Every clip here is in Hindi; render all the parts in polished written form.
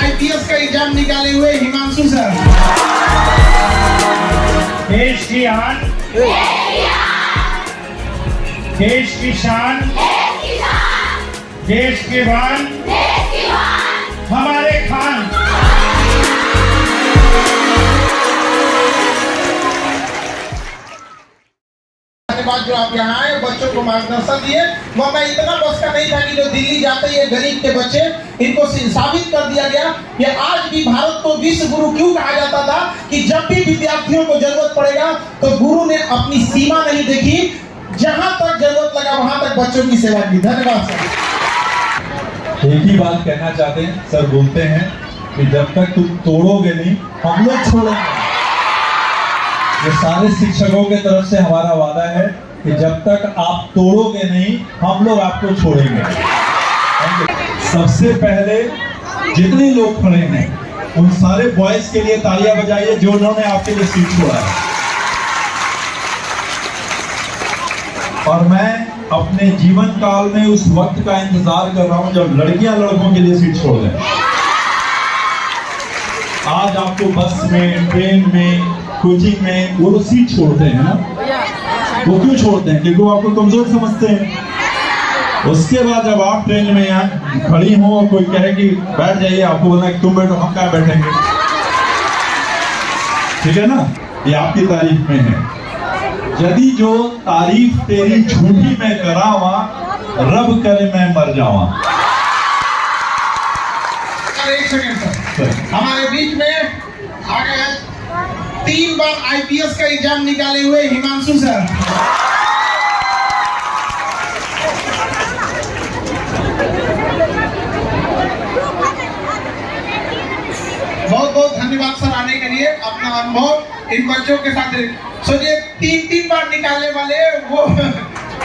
IPS का एग्जाम निकाले हुए हिमांशु सर। देश की आन, देश की शान, देश की बान, हमारे खान। बाद जो आप यहाँ आए बच्चों को मार्गदर्शन दिए, वरना इतना बस का नहीं था कि जो दिल्ली जाते ये गरीब के बच्चे, इनको साबित कर दिया गया कि आज भी भारत को विश्व गुरु क्यों कहा जाता था कि जब भी विद्यार्थियों को जरूरत पड़ेगा तो गुरु ने अपनी सीमा नहीं देखी, जहां तक जरूरत लगा वहां तक बच्चों की सेवा की। धन्यवाद सर। एक ही बात कहना चाहते हैं सर, बोलते हैं कि जब तक तुम तोड़ोगे नहीं हम लोग छोड़ेंगे। ये सारे शिक्षकों के तरफ से हमारा वादा है कि जब तक आप तोड़ोगे नहीं हम लोग आपको छोड़ेंगे। सबसे पहले जितने लोग खड़े हैं उन सारे बॉयज के लिए तालियां बजाइए जो उन्होंने आपके लिए सीट छोड़ा है। और मैं अपने जीवन काल में उस वक्त का इंतजार कर रहा हूं जब लड़कियां लड़कों के लिए सीट छोड़ दें। आज आपको बस में, ट्रेन में, कोचिंग में वो लोग सीट छोड़ते हैं ना, वो क्यों छोड़ते हैं? क्योंकि वो आपको कमजोर समझते हैं। उसके बाद जब आप ट्रेन में यहाँ खड़ी हो और कोई कहे कि बैठ जाइए, आपको बोलना कि तुम बैठो, हम क्या बैठेंगे? ठीक है ना, ये आपकी तारीफ में है। यदि जो तारीफ तेरी झूठी मैं करावा, रब करे मैं मर जावा। एक सेकंड सर, हमारे बीच में आ गए 3 बार IPS का एग्जाम निकाले हुए हिमांशु सर। बहुत बहुत धन्यवाद सर आने के लिए, अपना अनुभव इन बच्चों के साथ। सोचिए 3 बार निकालने वाले वो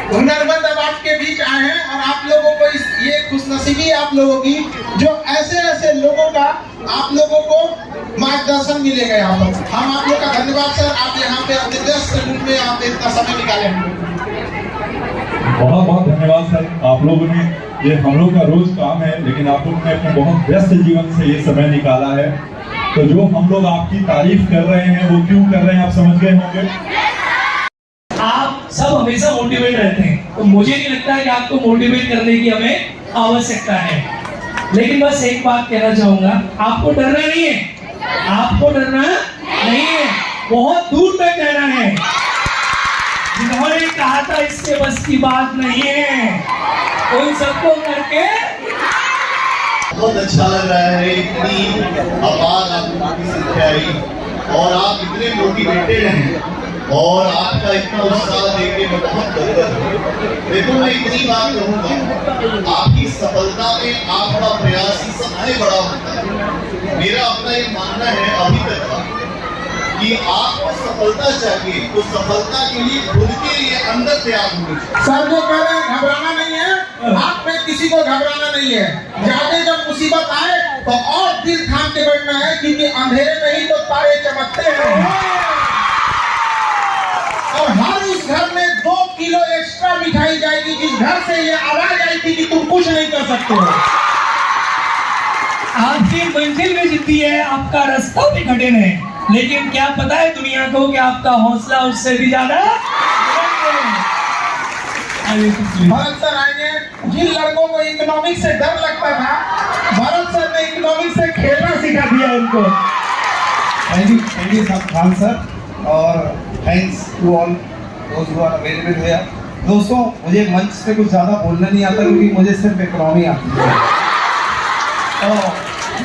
हुनरमंद अब आपके बीच आए हैं और आप लोगों को ये खुशनसीबी आप लोगों की जो ऐसे लोगों का आप लोगों को मार्गदर्शन मिलेगा यहाँ पर। हम आप लोग का धन्यवाद सर, आप यहाँ पे अपने व्यस्त रूप में आप इतना समय निकाले। बहुत बहुत धन्यवाद सर, आप लोगों ने, ये हम लोग का रोज काम है लेकिन आप लोगों ने अपने बहुत व्यस्त जीवन से ये समय निकाला है। तो जो हम लोग आपकी तारीफ कर रहे हैं वो क्यों कर रहे हैं आप समझ गए होंगे। आप सब हमेशा मोटिवेट रहते हैं, तो मुझे नहीं लगता कि आपको मोटिवेट करने की हमें आवश्यकता है। लेकिन बस एक बात कहना चाहूंगा, आपको डरना नहीं है, आपको डरना नहीं है, बहुत दूर तक जाना है। जिन्होंने कहा था इसके बस की बात नहीं है, उन सबको करके बहुत अच्छा लग रहा है। इतनी आवाज आपकी संख्या आई और आप इतने मोटिवेटेड हैं और आपका इतना उत्साह देख के मैं बहुत गदगद हूँ। देखो मैं इतनी बात कहूँगा, आपकी सफलता में आपका प्रयास ही सबसे बड़ा होता है। मेरा अपना ये मानना है अभी तक का कि आपको सफलता चाहिए तो सफलता के लिए खुद के लिए अंदर तैयार होनी चाहिए। सर जो कह रहे हैं घबराना नहीं है, आप में किसी को घबराना नहीं है। ज्यादा जब मुसीबत आए तो और दिल थाम के बैठना है, क्योंकि अंधेरे में ही तो तारे चमकते हैं। और हर उस घर में 2 किलो एक्स्ट्रा मिठाई जाएगी जिस घर से ये आवाज आई थी कि तुम कुछ नहीं कर सकते हो। आपकी मंजिल में जीती है, आपका रास्ता भी कठिन है, लेकिन क्या पता है दुनिया को कि आपका हौसला उससे भी ज्यादा। भरत सर आएंगे। जिन लड़कों को इकोनॉमिक्स से डर लगता था, भरत सर ने इकोनॉमिक्स से खेलना सिखा दिया उनको। थैंक यू खान सर और थैंक्स टू ऑल दोस्त हु आर अवेलेबल हियर। दोस्तों मुझे मंच पे कुछ ज़्यादा बोलना नहीं आता क्योंकि मुझे सिर्फ इकोनॉमी आती है। तो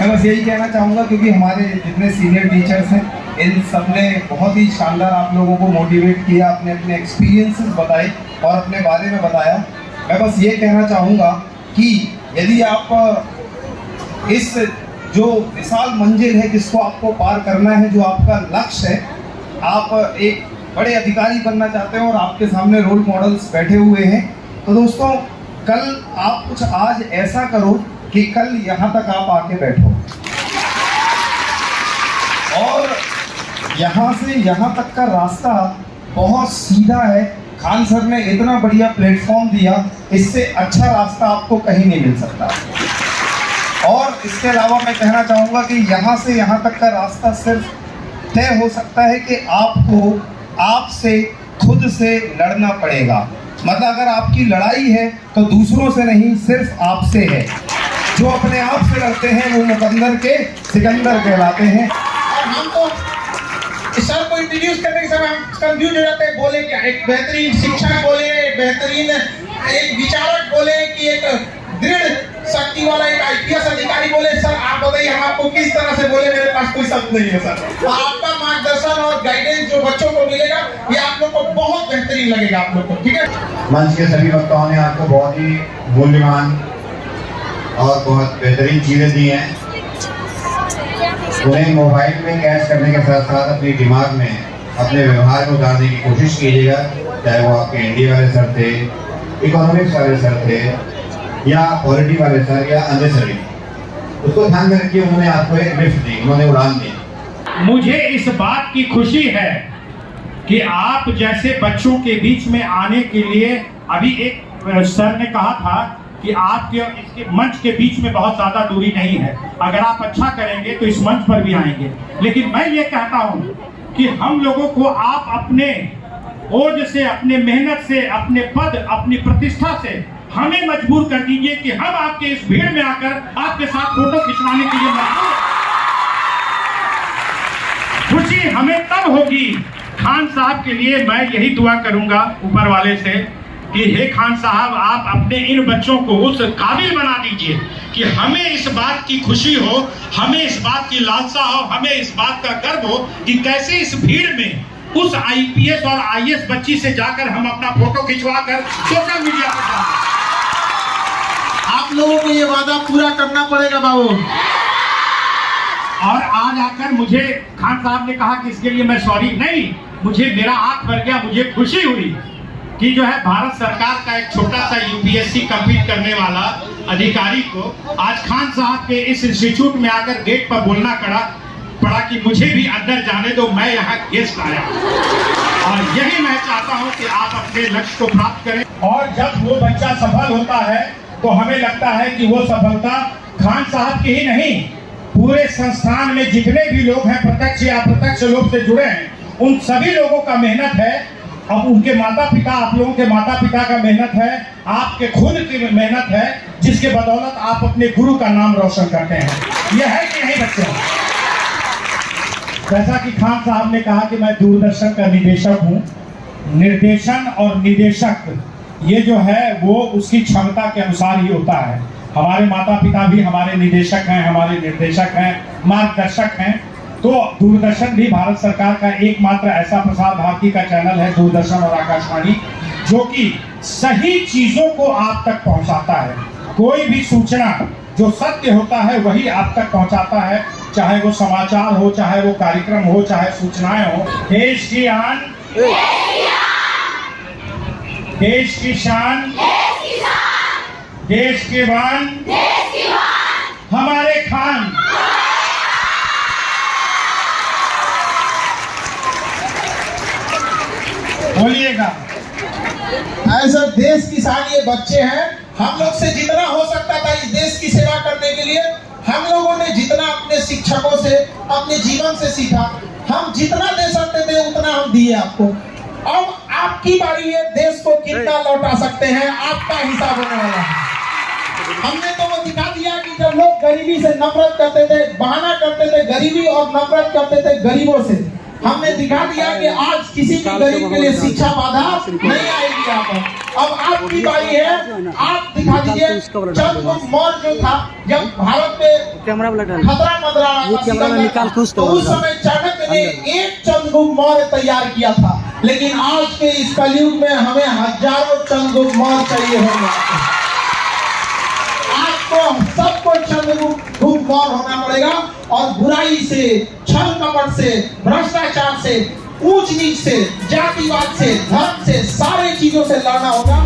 मैं बस यही कहना चाहूँगा, क्योंकि हमारे जितने सीनियर टीचर्स हैं इन सब ने बहुत ही शानदार आप लोगों को मोटिवेट किया, अपने अपने एक्सपीरियंसेस बताए और अपने बारे में बताया। मैं बस ये कहना चाहूँगा कि यदि आप इस जो विशाल मंजिल है जिसको आपको पार करना है, जो आपका लक्ष्य है, आप एक बड़े अधिकारी बनना चाहते हैं और आपके सामने रोल मॉडल्स बैठे हुए हैं, तो दोस्तों कल आप कुछ आज ऐसा करो कि कल यहाँ तक आप आके बैठो और यहाँ से यहाँ तक का रास्ता बहुत सीधा है। खान सर ने इतना बढ़िया प्लेटफॉर्म दिया, इससे अच्छा रास्ता आपको कहीं नहीं मिल सकता। और इसके अलावा मैं कहना चाहूँगा कि यहाँ से यहाँ तक का रास्ता सिर्फ तय हो सकता है कि आपको आपसे खुद से लड़ना पड़ेगा। मतलब अगर आपकी लड़ाई है तो दूसरों से नहीं, सिर्फ आपसे है। जो अपने आप से लड़ते हैं वो मुकद्दर के सिकंदर कहलाते हैं। और हम तो सर को इंट्रोड्यूस करने के समय हम कंफ्यूज हो जाते हैं, बोले क्या, एक बेहतरीन शिक्षक बोले, एक बेहतरीन एक विचारक बोले कि एक दृढ़ शक्ति वाला एक आईपीएस अधिकारी बोले। सर आप बताइए हम आपको किस तरह से बोले, मेरे पास कोई शब्द नहीं है सर। तो आपका मार्गदर्शन और गाइडेंस जो बच्चों को मिलेगा ये आप लोग को बहुत बेहतरीन लगेगा आप लोग को, ठीक है। मंच के सभी वक्ताओं ने आपको बहुत ही मूल्यवान और बहुत बेहतरीन चीज़ें दी हैं। उन्हें मोबाइल में कैच करने के साथ साथ अपने दिमाग में अपने व्यवहार को उतारने की कोशिश कीजिएगा, चाहे वो आपके एनडी वाले सर थे, इकोनॉमिक्स वाले सर थे या पॉलिटी वाले सर या अननेसेसरी, उसको ध्यान में रखिए। उन्होंने आपको एक लिफ्ट दी, उन्होंने उड़ान दी। मुझे इस बात की खुशी है कि आप जैसे बच्चों के बीच में आने के लिए, अभी एक सर ने कहा था कि आपके इसके मंच के बीच में बहुत ज्यादा दूरी नहीं है, अगर आप अच्छा करेंगे तो इस मंच पर भी आएंगे। लेकिन मैं ये कहता हूं कि हम लोगों को आप अपने ओज से, अपने मेहनत से, अपने पद, अपनी प्रतिष्ठा से हमें मजबूर कर दीजिए कि हम आपके इस भीड़ में आकर आपके साथ फोटो खिंचवाने के लिए मजबूर। खुशी हमें तब होगी। खान साहब के लिए मैं यही दुआ करूंगा ऊपर वाले से कि हे खान साहब, आप अपने इन बच्चों को उस काबिल बना दीजिए कि हमें इस बात की खुशी हो, हमें इस बात की लालसा हो, हमें इस बात का गर्व हो कि कैसे इस भीड़ में उस आईपीएस और आईएएस बच्ची से जाकर हम अपना फोटो खिंचवा कर सोशल मीडिया पर डालें। आप लोगों को ये वादा पूरा करना पड़ेगा बाबू। और आज आकर मुझे खान साहब ने कहा कि इसके लिए मैं सॉरी नहीं, मुझे मेरा हाथ भर गया। मुझे खुशी हुई कि जो है भारत सरकार का एक छोटा सा यूपीएससी कंप्लीट करने वाला अधिकारी को आज खान साहब के इस इंस्टीट्यूट में आकर गेट पर बोलना पड़ा कि मुझे भी अंदर जाने दो, मैं यहाँ गेस्ट आया। और यही मैं चाहता हूँ कि आप अपने लक्ष्य को प्राप्त करें। और जब वो बच्चा सफल होता है तो हमें लगता है कि वो सफलता खान साहब की ही नहीं, पूरे संस्थान में जितने भी लोग हैं प्रत्यक्ष या अप्रत्यक्ष रूप से जुड़े हैं, उन सभी लोगों का मेहनत है। अब उनके माता पिता, आप लोगों के माता पिता का मेहनत है, आपके खुद की मेहनत है, जिसके बदौलत आप अपने गुरु का नाम रोशन करते हैं। यह है कि नहीं बच्चे? जैसा कि खान साहब ने कहा कि मैं दूरदर्शन का निदेशक हूँ। निर्देशन और निदेशक ये जो है वो उसकी क्षमता के अनुसार ही होता है। हमारे माता पिता भी हमारे निदेशक हैं, हमारे निर्देशक हैं, मार्गदर्शक हैं। तो दूरदर्शन भी भारत सरकार का एकमात्र ऐसा प्रसार भारती का चैनल है, दूरदर्शन और आकाशवाणी, जो कि सही चीजों को आप तक पहुंचाता है। कोई भी सूचना जो सत्य होता है वही आप तक पहुंचाता है, चाहे वो समाचार हो, चाहे वो कार्यक्रम हो, चाहे सूचनाएं हो। देश की आन, देश की शान, देश के बान, हमारे खान। बोलिएगा। ऐसा देश की शान ये बच्चे हैं। हम लोग से जितना हो सकता था इस देश की सेवा करने के लिए, हम लोगों ने जितना अपने शिक्षकों से, अपने जीवन से सीखा, हम जितना दे सकते थे उतना हम दिए आपको। अब आपकी बारी है, देश को कितना लौटा सकते हैं आपका हिसाब होने वाला है। हमने तो वो दिखा दिया कि जब लोग गरीबी से नफरत करते थे, बहाना करते थे गरीबी और नफरत करते थे गरीबों से, हमने दिखा दिया कि आज किसी भी गरीब के लिए शिक्षा बाधा नहीं आएगी यहाँ पर। अब आपकी बारी है, आप दिखा दीजिए चंद्रगुप्त मौर्य जो था, जब भारत पे खतरा मंडरा तो उस समय चाणक्य ने एक चंद्रगुप्त मौर्य तैयार किया था, लेकिन आज के इस कलयुग में हमें हजारों चंद्रगुप्त मौर्य चाहिए होंगे। आपको सबको चंद्रगुप्त मौर्य होना पड़ेगा और बुराई से, छल कपट से, भ्रष्टाचार से, ऊंच नीच से, जातिवाद से, धर्म से, सारे चीजों से लड़ना होगा।